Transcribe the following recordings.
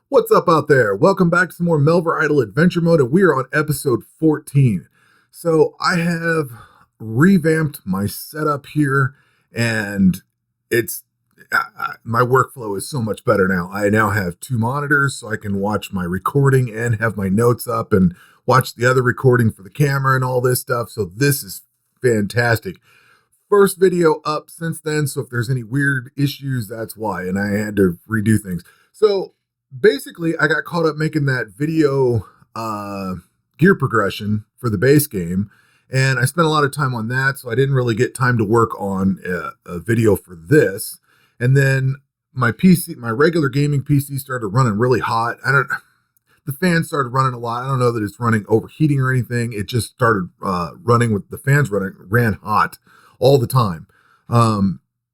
What's up out there? Welcome back to some more Melvor Idle Adventure mode, and we are on episode 14. So I have revamped my setup here, and it's my workflow is so much better now. I now have two monitors, so I can watch my recording and have my notes up and watch the other recording for the camera and all this stuff. So this is fantastic. First video up since then, so if there's any weird issues, that's why, and I had to redo things. So basically, I got caught up making that video gear progression for the base game, and I spent a lot of time on that, so I didn't really get time to work on a video for this. And then my PC, my regular gaming PC, started running really hot. The fan started running a lot. I don't know that it's running overheating or anything. It just started running with the fans ran hot all the time.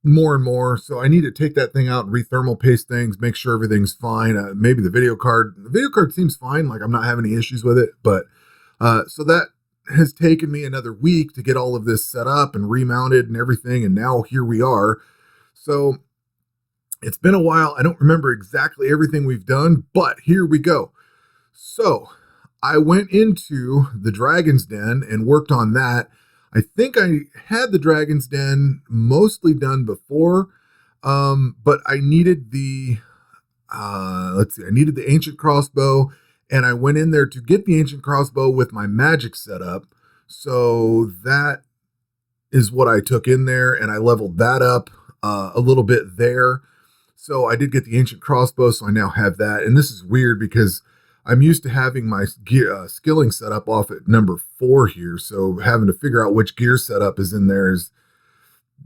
More and more. So I need to take that thing out and re-thermal paste things, make sure everything's fine. Maybe the video card seems fine. Like I'm not having any issues with it, but so that has taken me another week to get all of this set up and remounted and everything. And now here we are. So it's been a while. I don't remember exactly everything we've done, but here we go. So I went into the Dragon's Den and worked on that. I think I had the Dragon's Den mostly done before, but I needed the, I needed the ancient crossbow, and I went in there to get the ancient crossbow with my magic setup. So that is what I took in there, and I leveled that up a little bit there. So I did get the ancient crossbow, so I now have that. And this is weird because I'm used to having my gear skilling setup off at number 4 here, so having to figure out which gear setup is in there is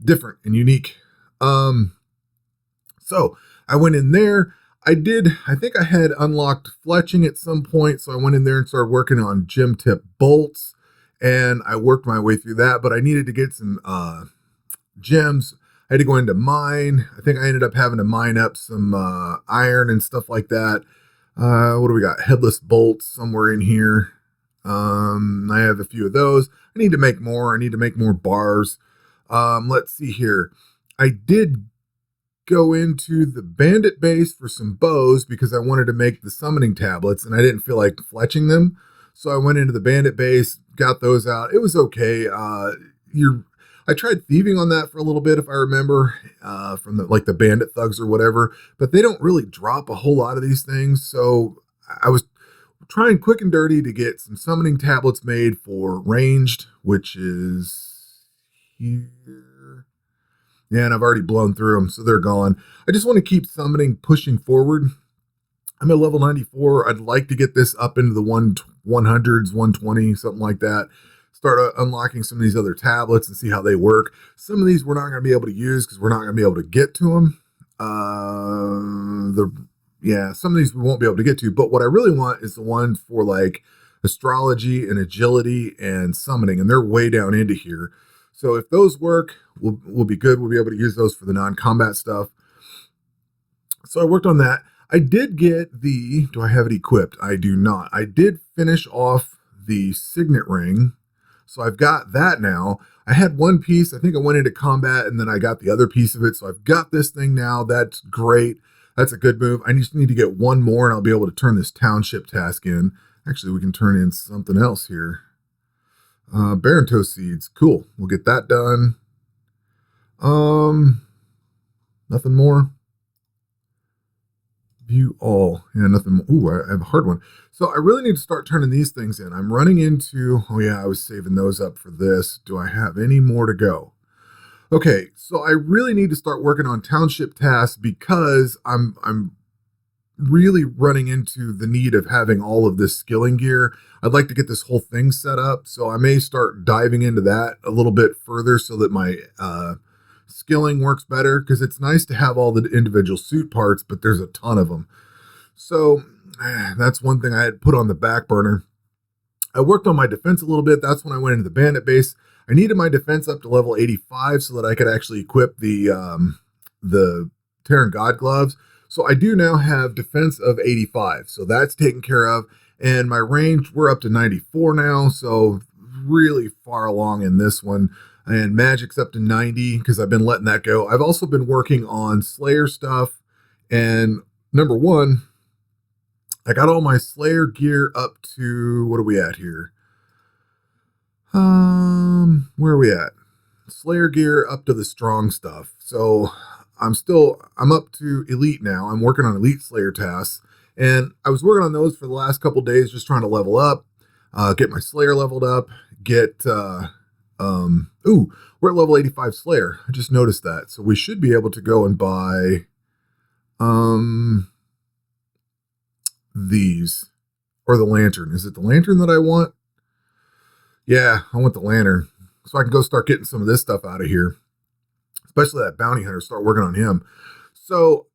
different and unique. So I went in there. I think I had unlocked fletching at some point, so I went in there and started working on gem tip bolts, and I worked my way through that, but I needed to get some gems. I had to go into mine. I think I ended up having to mine up some iron and stuff like that. What do we got? Headless bolts somewhere in here. I have a few of those. I need to make more. I need to make more bars. Let's see here. I did go into the bandit base for some bows because I wanted to make the summoning tablets and I didn't feel like fletching them. So I went into the bandit base, got those out. It was okay. I tried thieving on that for a little bit, if I remember, from the bandit thugs or whatever, but they don't really drop a whole lot of these things. So I was trying quick and dirty to get some summoning tablets made for ranged, which is here. Yeah, and I've already blown through them, so they're gone. I just want to keep summoning pushing forward. I'm at level 94. I'd like to get this up into the 100s, 120, something like that. Start unlocking some of these other tablets and see how they work. Some of these we're not going to be able to use because we're not going to be able to get to them. Some of these we won't be able to get to, but what I really want is the ones for like astrology and agility and summoning, and they're way down into here. So if those work, we'll be good. We'll be able to use those for the non-combat stuff. So I worked on that. I did get do I have it equipped? I do not. I did finish off the signet ring. So I've got that now. I had one piece. I think I went into combat and then I got the other piece of it. So I've got this thing now. That's great. That's a good move. I just need to get one more and I'll be able to turn this township task in. Actually, we can turn in something else here. Barren toast seeds. Cool. We'll get that done. Nothing more. View all. Yeah, nothing. Ooh, I have a hard one. So I really need to start turning these things in. I'm running into, oh yeah, I was saving those up for this. Do I have any more to go? Okay, so I really need to start working on township tasks because I'm really running into the need of having all of this skilling gear. I'd like to get this whole thing set up, so I may start diving into that a little bit further so that my skilling works better, because it's nice to have all the individual suit parts, but there's a ton of them. So that's one thing I had put on the back burner. I worked on my defense a little bit. That's when I went into the bandit base. I needed my defense up to level 85 so that I could actually equip the Terran God gloves. So I do now have defense of 85. So that's taken care of. And my range, we're up to 94 now. So really far along in this one. And magic's up to 90 because I've been letting that go. I've also been working on Slayer stuff. And number one, I got all my Slayer gear up to, what are we at here? Where are we at? Slayer gear up to the strong stuff. So I'm up to elite now. I'm working on elite Slayer tasks, and I was working on those for the last couple days, just trying to level up, get my Slayer leveled up, we're at level 85 Slayer. I just noticed that. So we should be able to go and buy these, or the lantern. Is it the lantern that I want? Yeah, I want the lantern, so I can go start getting some of this stuff out of here, especially that bounty hunter, start working on him. So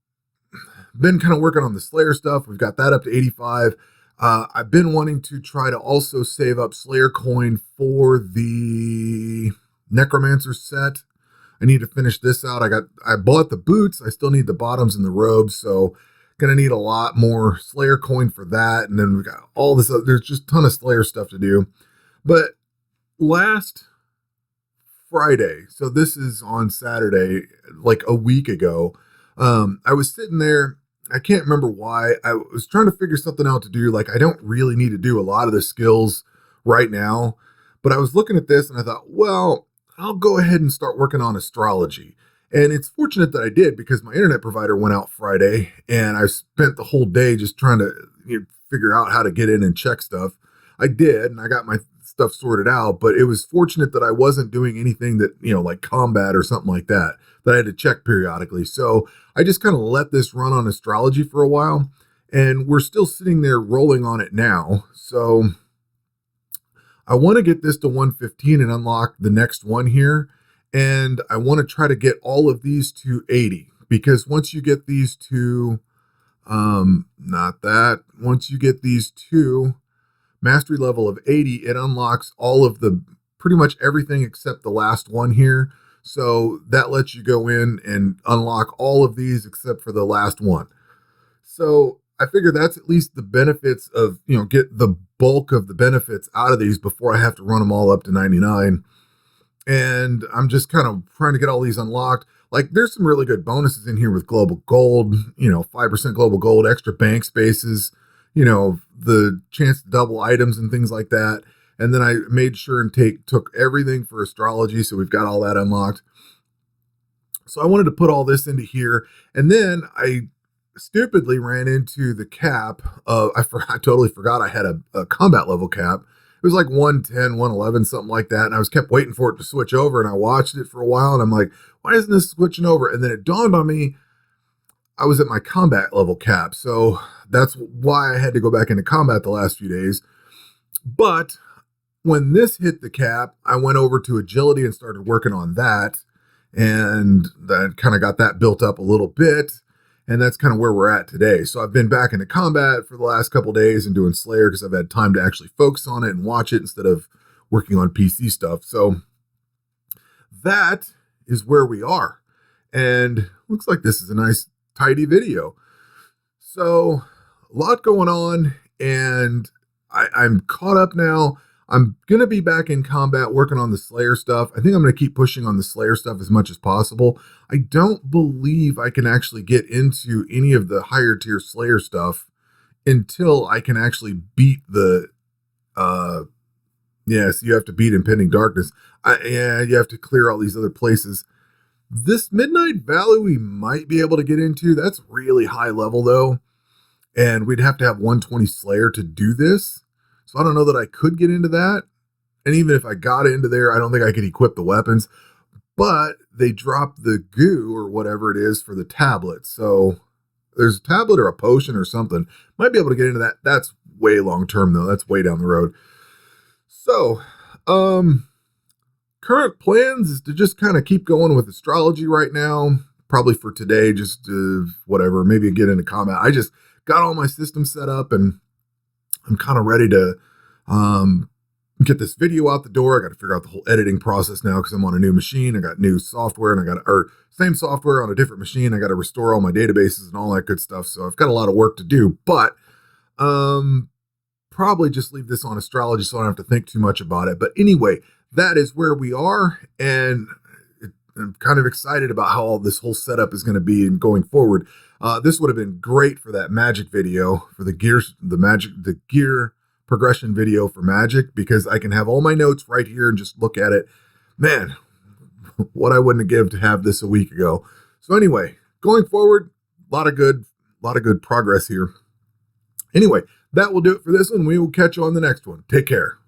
been kind of working on the Slayer stuff. We've got that up to 85. I've been wanting to try to also save up Slayer coin for the Necromancer set. I need to finish this out. I bought the boots. I still need the bottoms and the robes, so gonna need a lot more Slayer coin for that. And then we got all this other, there's just a ton of Slayer stuff to do. But last Friday, so this is on Saturday, like a week ago, I was sitting there. I can't remember why. I was trying to figure something out to do. Like, I don't really need to do a lot of the skills right now, but I was looking at this and I thought, well, I'll go ahead and start working on astrology. And it's fortunate that I did, because my internet provider went out Friday and I spent the whole day just trying to figure out how to get in and check stuff. I did, and I got my stuff sorted out, but it was fortunate that I wasn't doing anything that, like combat or something like that I had to check periodically. So I just kind of let this run on astrology for a while, and we're still sitting there rolling on it now. So I want to get this to 115 and unlock the next one here. And I want to try to get all of these to 80, because once you get these to, once you get these to mastery level of 80, it unlocks all of pretty much everything except the last one here. So that lets you go in and unlock all of these except for the last one. So I figure that's at least the benefits of, get the bulk of the benefits out of these before I have to run them all up to 99. And I'm just kind of trying to get all these unlocked. Like, there's some really good bonuses in here with global gold, 5% global gold, extra bank spaces, the chance to double items and things like that. And then I made sure and took everything for astrology. So we've got all that unlocked. So I wanted to put all this into here. And then I stupidly ran into the cap. I totally forgot I had a combat level cap. It was like 110, 111, something like that. And I was kept waiting for it to switch over. And I watched it for a while. And I'm like, why isn't this switching over? And then it dawned on me, I was at my combat level cap. So that's why I had to go back into combat the last few days. But when this hit the cap, I went over to agility and started working on that. And that kind of got that built up a little bit. And that's kind of where we're at today. So I've been back into combat for the last couple days and doing Slayer because I've had time to actually focus on it and watch it instead of working on PC stuff. So that is where we are. And looks like this is a nice, tidy video. So a lot going on, and I'm caught up now. I'm going to be back in combat working on the Slayer stuff. I think I'm going to keep pushing on the Slayer stuff as much as possible. I don't believe I can actually get into any of the higher tier Slayer stuff until I can actually beat the, yes, you have to beat Impending Darkness. You have to clear all these other places. This Midnight Valley we might be able to get into. That's really high level though. And we'd have to have 120 Slayer to do this. So I don't know that I could get into that. And even if I got into there, I don't think I could equip the weapons. But they dropped the goo or whatever it is for the tablet. So there's a tablet or a potion or something. Might be able to get into that. That's way long term though. That's way down the road. So, current plans is to just kind of keep going with astrology right now. Probably for today, just whatever, maybe get into combat. I just got all my systems set up and I'm kind of ready to get this video out the door. I got to figure out the whole editing process now because I'm on a new machine. I got new software and same software on a different machine. I got to restore all my databases and all that good stuff. So I've got a lot of work to do, but probably just leave this on astrology so I don't have to think too much about it. But anyway, that is where we are. And I'm kind of excited about how all this whole setup is going to be and going forward. This would have been great for that magic video, for the gear progression video for magic, because I can have all my notes right here and just look at it. Man, what I wouldn't give to have this a week ago. So anyway, going forward, a lot of good progress here. Anyway, that will do it for this one. We will catch you on the next one. Take care.